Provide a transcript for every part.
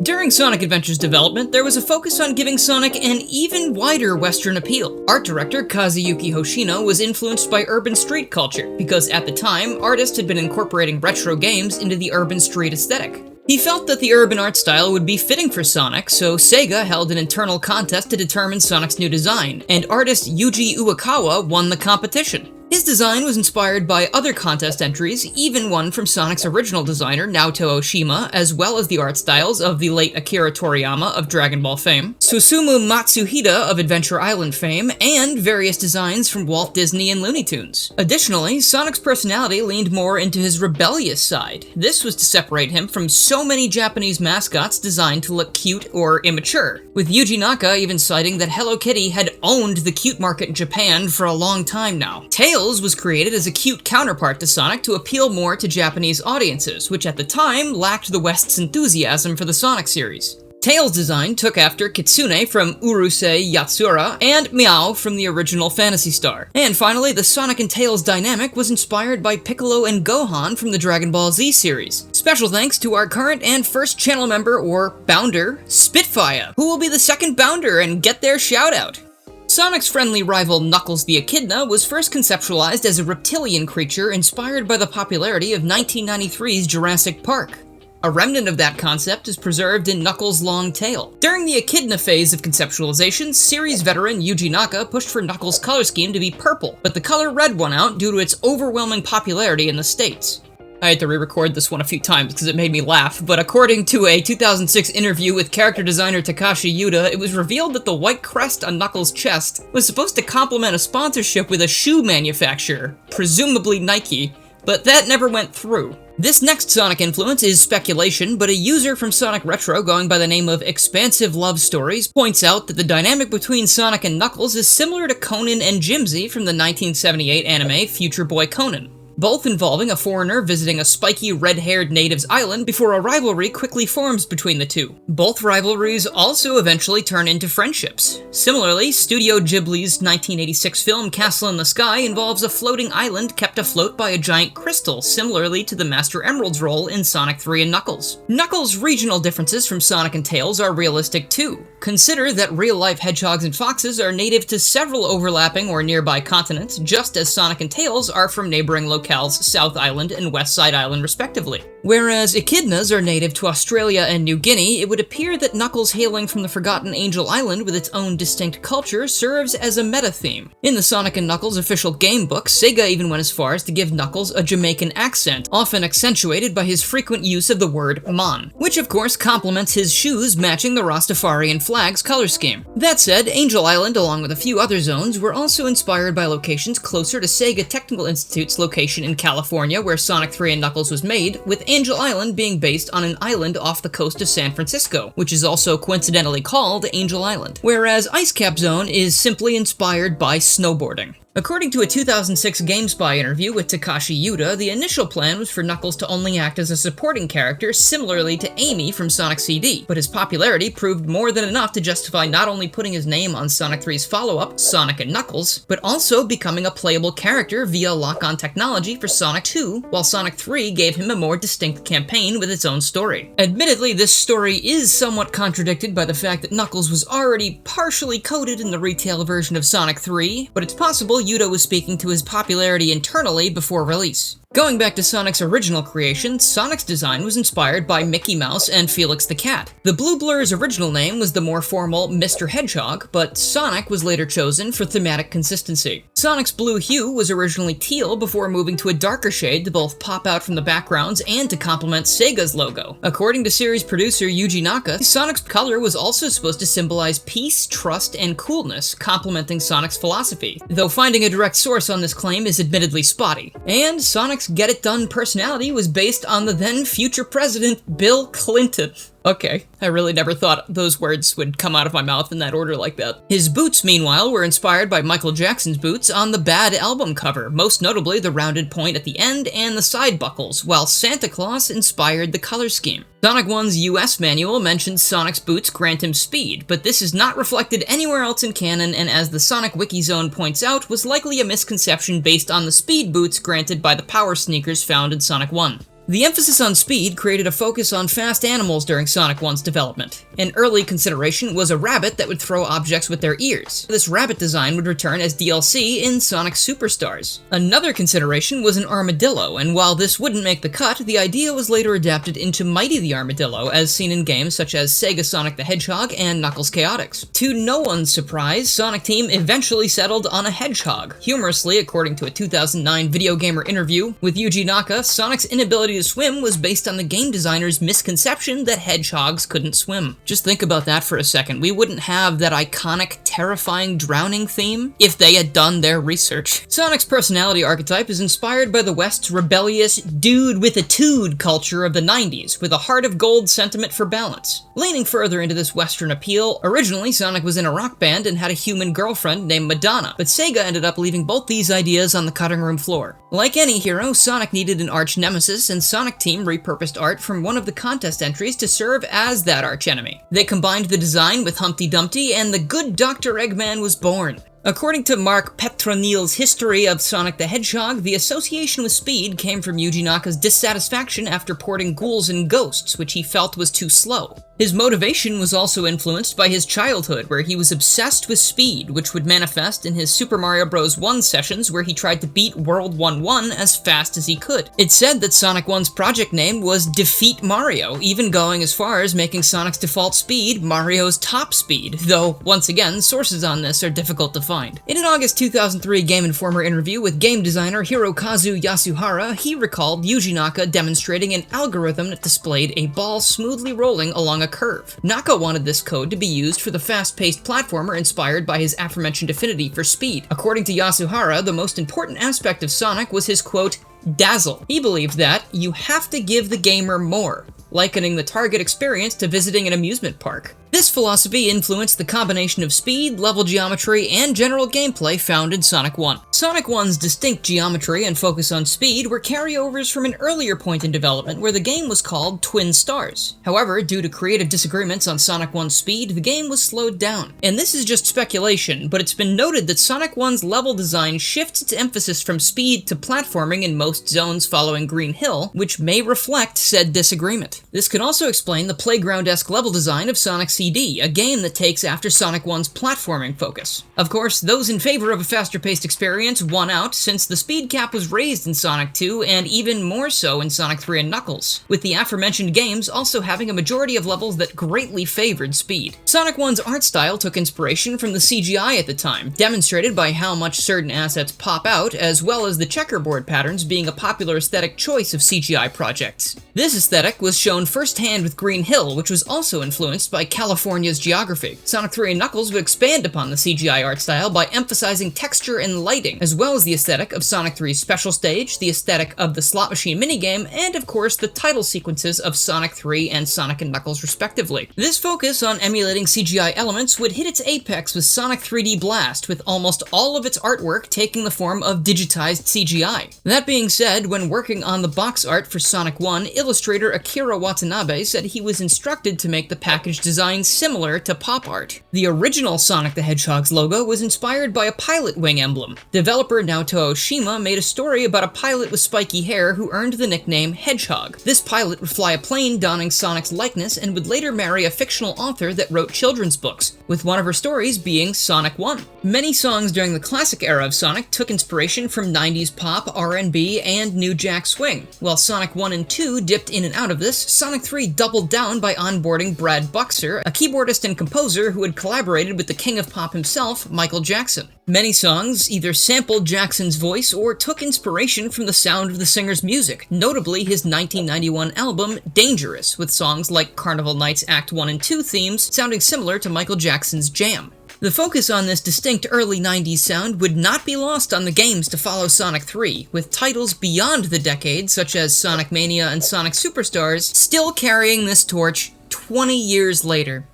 During Sonic Adventure's development, there was a focus on giving Sonic an even wider Western appeal. Art director Kazuyuki Hoshino was influenced by urban street culture, because at the time, artists had been incorporating retro games into the urban street aesthetic. He felt that the urban art style would be fitting for Sonic, so Sega held an internal contest to determine Sonic's new design, and artist Yuji Uekawa won the competition. His design was inspired by other contest entries, even one from Sonic's original designer, Naoto Oshima, as well as the art styles of the late Akira Toriyama of Dragon Ball fame, Susumu Matsuhita of Adventure Island fame, and various designs from Walt Disney and Looney Tunes. Additionally, Sonic's personality leaned more into his rebellious side. This was to separate him from so many Japanese mascots designed to look cute or immature, with Yuji Naka even citing that Hello Kitty had owned the cute market in Japan for a long time now. Tails was created as a cute counterpart to Sonic to appeal more to Japanese audiences, which at the time lacked the West's enthusiasm for the Sonic series. Tails' design took after Kitsune from Urusei Yatsura and Meow from the original Phantasy Star. And finally, the Sonic and Tails dynamic was inspired by Piccolo and Gohan from the Dragon Ball Z series. Special thanks to our current and first channel member, or Bounder, Spitfire, who will be the second Bounder and get their shout out. Sonic's friendly rival Knuckles the Echidna was first conceptualized as a reptilian creature inspired by the popularity of 1993's Jurassic Park. A remnant of that concept is preserved in Knuckles' long tail. During the Echidna phase of conceptualization, series veteran Yuji Naka pushed for Knuckles' color scheme to be purple, but the color red won out due to its overwhelming popularity in the States. I had to re-record this one a few times because it made me laugh, but according to a 2006 interview with character designer Takashi Yuda, it was revealed that the white crest on Knuckles' chest was supposed to complement a sponsorship with a shoe manufacturer, presumably Nike, but that never went through. This next Sonic influence is speculation, but a user from Sonic Retro going by the name of Expansive Love Stories points out that the dynamic between Sonic and Knuckles is similar to Conan and Jimsy from the 1978 anime Future Boy Conan, both involving a foreigner visiting a spiky red-haired native's island before a rivalry quickly forms between the two. Both rivalries also eventually turn into friendships. Similarly, Studio Ghibli's 1986 film Castle in the Sky involves a floating island kept afloat by a giant crystal, similarly to the Master Emerald's role in Sonic 3 and Knuckles. Knuckles' regional differences from Sonic and Tails are realistic too. Consider that real-life hedgehogs and foxes are native to several overlapping or nearby continents, just as Sonic and Tails are from neighboring localities South Island and West Side Island respectively. Whereas echidnas are native to Australia and New Guinea, it would appear that Knuckles hailing from the Forgotten Angel Island with its own distinct culture serves as a meta-theme. In the Sonic & Knuckles official game book, Sega even went as far as to give Knuckles a Jamaican accent, often accentuated by his frequent use of the word "mon," which of course complements his shoes matching the Rastafarian flag's color scheme. That said, Angel Island, along with a few other zones, were also inspired by locations closer to Sega Technical Institute's location in California where Sonic 3 and Knuckles was made, with Angel Island being based on an island off the coast of San Francisco, which is also coincidentally called Angel Island, whereas Ice Cap Zone is simply inspired by snowboarding. According to a 2006 GameSpy interview with Takashi Yuda, the initial plan was for Knuckles to only act as a supporting character similarly to Amy from Sonic CD, but his popularity proved more than enough to justify not only putting his name on Sonic 3's follow-up, Sonic & Knuckles, but also becoming a playable character via lock-on technology for Sonic 2, while Sonic 3 gave him a more distinct campaign with its own story. Admittedly, this story is somewhat contradicted by the fact that Knuckles was already partially coded in the retail version of Sonic 3, but it's possible Yuda was speaking to his popularity internally before release. Going back to Sonic's original creation, Sonic's design was inspired by Mickey Mouse and Felix the Cat. The Blue Blur's original name was the more formal Mr. Hedgehog, but Sonic was later chosen for thematic consistency. Sonic's blue hue was originally teal before moving to a darker shade to both pop out from the backgrounds and to complement Sega's logo. According to series producer Yuji Naka, Sonic's color was also supposed to symbolize peace, trust, and coolness, complementing Sonic's philosophy, though finding a direct source on this claim is admittedly spotty. And Sonic's get-it-done personality was based on the then future president, Bill Clinton. Okay, I really never thought those words would come out of my mouth in that order like that. His boots, meanwhile, were inspired by Michael Jackson's boots on the Bad album cover, most notably the rounded point at the end and the side buckles, while Santa Claus inspired the color scheme. Sonic 1's US manual mentions Sonic's boots grant him speed, but this is not reflected anywhere else in canon, and as the Sonic Wiki Zone points out, was likely a misconception based on the speed boots granted by the power sneakers found in Sonic 1. The emphasis on speed created a focus on fast animals during Sonic 1's development. An early consideration was a rabbit that would throw objects with their ears. This rabbit design would return as DLC in Sonic Superstars. Another consideration was an armadillo, and while this wouldn't make the cut, the idea was later adapted into Mighty the Armadillo, as seen in games such as Sega Sonic the Hedgehog and Knuckles Chaotix. To no one's surprise, Sonic Team eventually settled on a hedgehog. Humorously, according to a 2009 Video Gamer interview with Yuji Naka, Sonic's inability to swim was based on the game designer's misconception that hedgehogs couldn't swim. Just think about that for a second. We wouldn't have that iconic, terrifying drowning theme if they had done their research. Sonic's personality archetype is inspired by the West's rebellious, dude with a tood culture of the 90s, with a heart of gold sentiment for balance. Leaning further into this Western appeal, originally Sonic was in a rock band and had a human girlfriend named Madonna, but Sega ended up leaving both these ideas on the cutting room floor. Like any hero, Sonic needed an arch nemesis, and Sonic Team repurposed art from one of the contest entries to serve as that archenemy. They combined the design with Humpty Dumpty, and the good Dr. Eggman was born. According to Mark Petronil's History of Sonic the Hedgehog, the association with speed came from Yuji Naka's dissatisfaction after porting Ghouls and Ghosts, which he felt was too slow. His motivation was also influenced by his childhood, where he was obsessed with speed, which would manifest in his Super Mario Bros. 1 sessions where he tried to beat World 1-1 as fast as he could. It's said that Sonic 1's project name was Defeat Mario, even going as far as making Sonic's default speed Mario's top speed, though, once again, sources on this are difficult to find. In an August 2003 Game Informer interview with game designer Hirokazu Yasuhara, he recalled Yuji Naka demonstrating an algorithm that displayed a ball smoothly rolling along a curve. Naka wanted this code to be used for the fast-paced platformer inspired by his aforementioned affinity for speed. According to Yasuhara, the most important aspect of Sonic was his, quote, dazzle. He believed that you have to give the gamer more, likening the target experience to visiting an amusement park. This philosophy influenced the combination of speed, level geometry, and general gameplay found in Sonic 1. Sonic 1's distinct geometry and focus on speed were carryovers from an earlier point in development where the game was called Twin Stars. However, due to creative disagreements on Sonic 1's speed, the game was slowed down. And this is just speculation, but it's been noted that Sonic 1's level design shifts its emphasis from speed to platforming in most zones following Green Hill, which may reflect said disagreement. This could also explain the playground-esque level design of Sonic CD, a game that takes after Sonic 1's platforming focus. Of course, those in favor of a faster-paced experience won out since the speed cap was raised in Sonic 2 and even more so in Sonic 3 and Knuckles, with the aforementioned games also having a majority of levels that greatly favored speed. Sonic 1's art style took inspiration from the CGI at the time, demonstrated by how much certain assets pop out, as well as the checkerboard patterns being a popular aesthetic choice of CGI projects. This aesthetic was shown firsthand with Green Hill, which was also influenced by California's geography. Sonic 3 and Knuckles would expand upon the CGI art style by emphasizing texture and lighting, as well as the aesthetic of Sonic 3's special stage, the aesthetic of the slot machine minigame, and of course the title sequences of Sonic 3 and Sonic and Knuckles respectively. This focus on emulating CGI elements would hit its apex with Sonic 3D Blast, with almost all of its artwork taking the form of digitized CGI. That being said, when working on the box art for Sonic 1, illustrator Akira Watanabe said he was instructed to make the package design similar to pop art. The original Sonic the Hedgehog's logo was inspired by a pilot wing emblem. Developer Naoto Oshima made a story about a pilot with spiky hair who earned the nickname Hedgehog. This pilot would fly a plane donning Sonic's likeness and would later marry a fictional author that wrote children's books, with one of her stories being Sonic 1. Many songs during the classic era of Sonic took inspiration from 90s pop, R&B, and New Jack Swing. While Sonic 1 and 2 dipped in and out of this, Sonic 3 doubled down by onboarding Brad Buxer, a keyboardist and composer who had collaborated with the king of pop himself, Michael Jackson. Many songs either sampled Jackson's voice or took inspiration from the sound of the singer's music, notably his 1991 album, Dangerous, with songs like Carnival Nights Act 1 and 2 themes sounding similar to Michael Jackson's Jam. The focus on this distinct early 90s sound would not be lost on the games to follow Sonic 3, with titles beyond the decade such as Sonic Mania and Sonic Superstars still carrying this torch 20 years later.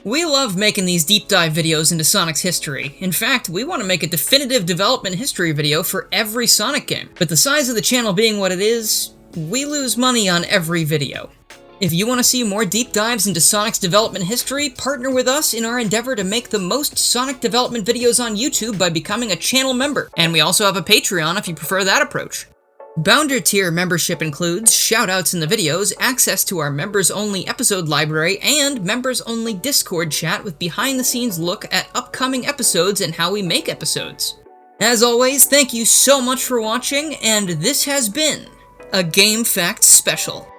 We love making these deep dive videos into Sonic's history. In fact, we want to make a definitive development history video for every Sonic game. But the size of the channel being what it is, we lose money on every video. If you want to see more deep dives into Sonic's development history, partner with us in our endeavor to make the most Sonic development videos on YouTube by becoming a channel member. And we also have a Patreon if you prefer that approach. Bounder tier membership includes shoutouts in the videos, access to our members-only episode library, and members-only Discord chat with behind-the-scenes look at upcoming episodes and how we make episodes. As always, thank you so much for watching, and this has been a Game Facts Special.